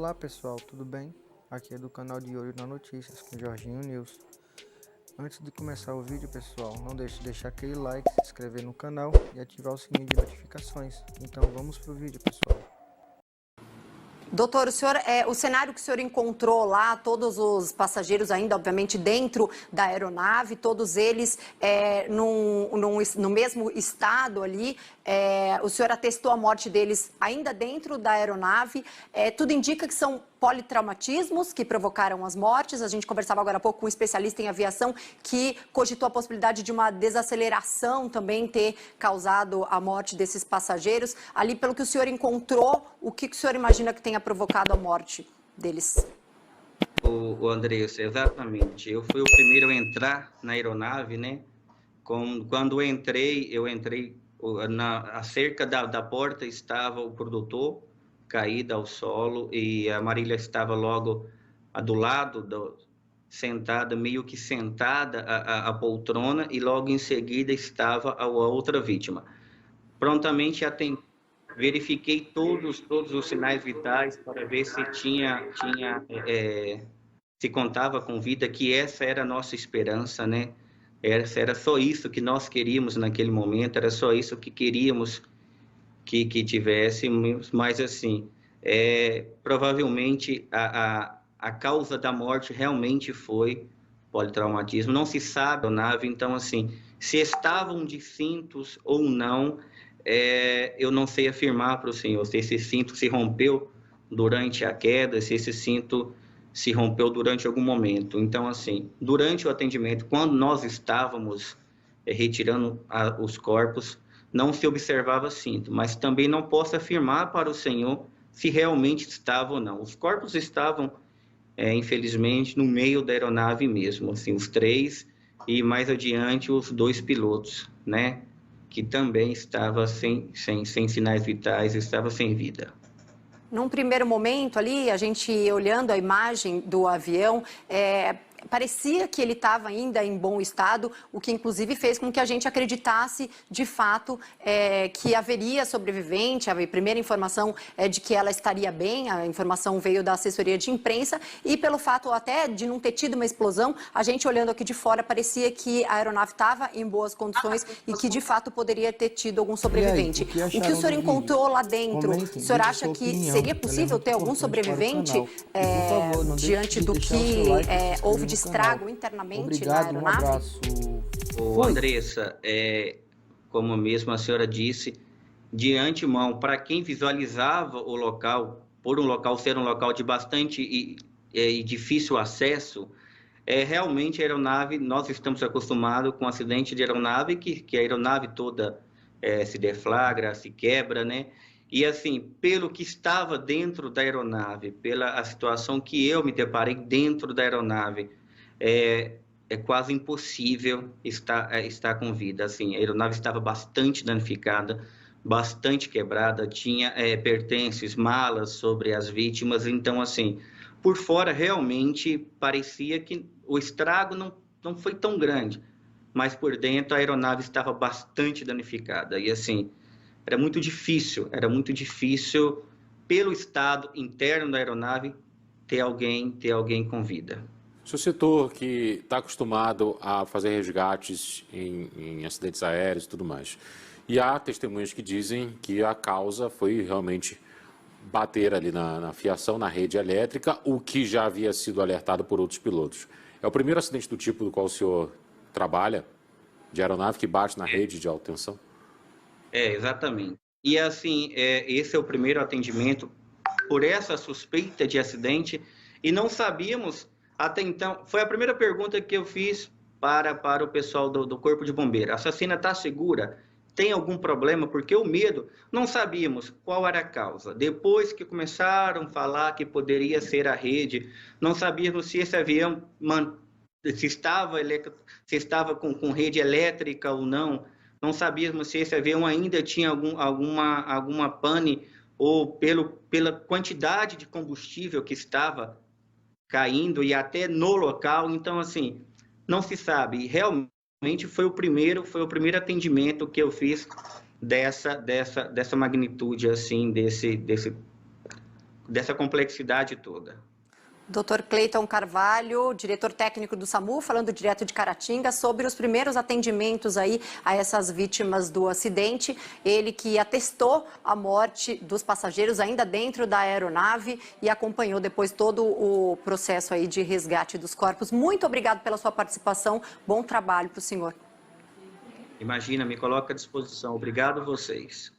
Olá pessoal, tudo bem? Aqui é do canal de Olho na Notícias com Jorginho News. Antes de começar o vídeo, pessoal, não deixe de deixar aquele like, se inscrever no canal e ativar o sininho de notificações. Então vamos pro vídeo, pessoal. Doutor, o cenário que o senhor encontrou lá, todos os passageiros ainda, obviamente, dentro da aeronave, todos eles no mesmo estado ali, o senhor atestou a morte deles ainda dentro da aeronave, tudo indica que são politraumatismos que provocaram as mortes. A gente conversava agora há pouco com um especialista em aviação que cogitou a possibilidade de uma desaceleração também ter causado a morte desses passageiros. Ali, pelo que o senhor encontrou, o que o senhor imagina que tenha provocado a morte deles? O Andressa, exatamente. Eu fui o primeiro a entrar na aeronave, né? Quando eu entrei cerca da porta estava o produtor caído ao solo e a Marília estava logo do lado, meio que sentada a poltrona, e logo em seguida estava a outra vítima. Prontamente verifiquei todos os sinais vitais para ver se se contava com vida, que essa era a nossa esperança, né? Era só isso que nós queríamos naquele momento, era só isso que queríamos que tivéssemos, mas assim, provavelmente a causa da morte realmente foi politraumatismo. Não se sabe a nave, então assim, se estavam de cintos ou não, eu não sei afirmar para o senhor se esse cinto se rompeu durante a queda, se esse cinto se rompeu durante algum momento. Então, assim, durante o atendimento, quando nós estávamos retirando os corpos, não se observava cinto, mas também não posso afirmar para o senhor se realmente estava ou não. Os corpos estavam, infelizmente, no meio da aeronave mesmo, assim, os três, e mais adiante os dois pilotos, né, que também estava sem sinais vitais, estava sem vida. Num primeiro momento ali, a gente olhando a imagem do avião, parecia que ele estava ainda em bom estado, o que inclusive fez com que a gente acreditasse de fato que haveria sobrevivente. A primeira informação é de que ela estaria bem, a informação veio da assessoria de imprensa, e pelo fato até de não ter tido uma explosão, a gente olhando aqui de fora parecia que a aeronave estava em boas condições e que de fato poderia ter tido algum sobrevivente. O que o senhor encontrou lá dentro, o senhor acha que seria possível ter algum sobrevivente diante do que houve de estrago internamente na aeronave? Um abraço. Andressa, como mesmo a senhora disse, de antemão, para quem visualizava o local, por um local ser um local de bastante e difícil acesso, realmente a aeronave, nós estamos acostumados com acidente de aeronave, que a aeronave toda se deflagra, se quebra, né? E assim, pelo que estava dentro da aeronave, pela a situação que eu me deparei dentro da aeronave, é quase impossível estar com vida. Assim, a aeronave estava bastante danificada, bastante quebrada, tinha pertences, malas sobre as vítimas. Então, assim, por fora realmente parecia que o estrago não foi tão grande, mas por dentro a aeronave estava bastante danificada. E assim, era muito difícil pelo estado interno da aeronave ter alguém com vida. O senhor citou que está acostumado a fazer resgates em acidentes aéreos e tudo mais. E há testemunhas que dizem que a causa foi realmente bater ali na fiação, na rede elétrica, o que já havia sido alertado por outros pilotos. É o primeiro acidente do tipo do qual o senhor trabalha, de aeronave que bate na rede de alta tensão? Exatamente. E assim, esse é o primeiro atendimento por essa suspeita de acidente, e não sabíamos até então. Foi a primeira pergunta que eu fiz para o pessoal do Corpo de Bombeiro. A assassina está segura? Tem algum problema? Porque o medo, não sabíamos qual era a causa. Depois que começaram a falar que poderia ser a rede, não sabíamos se esse avião se estava com rede elétrica ou não. Não sabíamos se esse avião ainda tinha alguma pane, ou pela quantidade de combustível que estava caindo e até no local. Então, assim, não se sabe. Realmente foi o primeiro atendimento que eu fiz dessa magnitude, assim, dessa complexidade toda. Dr. Cleiton Carvalho, diretor técnico do SAMU, falando direto de Caratinga sobre os primeiros atendimentos aí a essas vítimas do acidente. Ele que atestou a morte dos passageiros ainda dentro da aeronave e acompanhou depois todo o processo aí de resgate dos corpos. Muito obrigado pela sua participação. Bom trabalho para o senhor. Imagina, me coloca à disposição. Obrigado a vocês.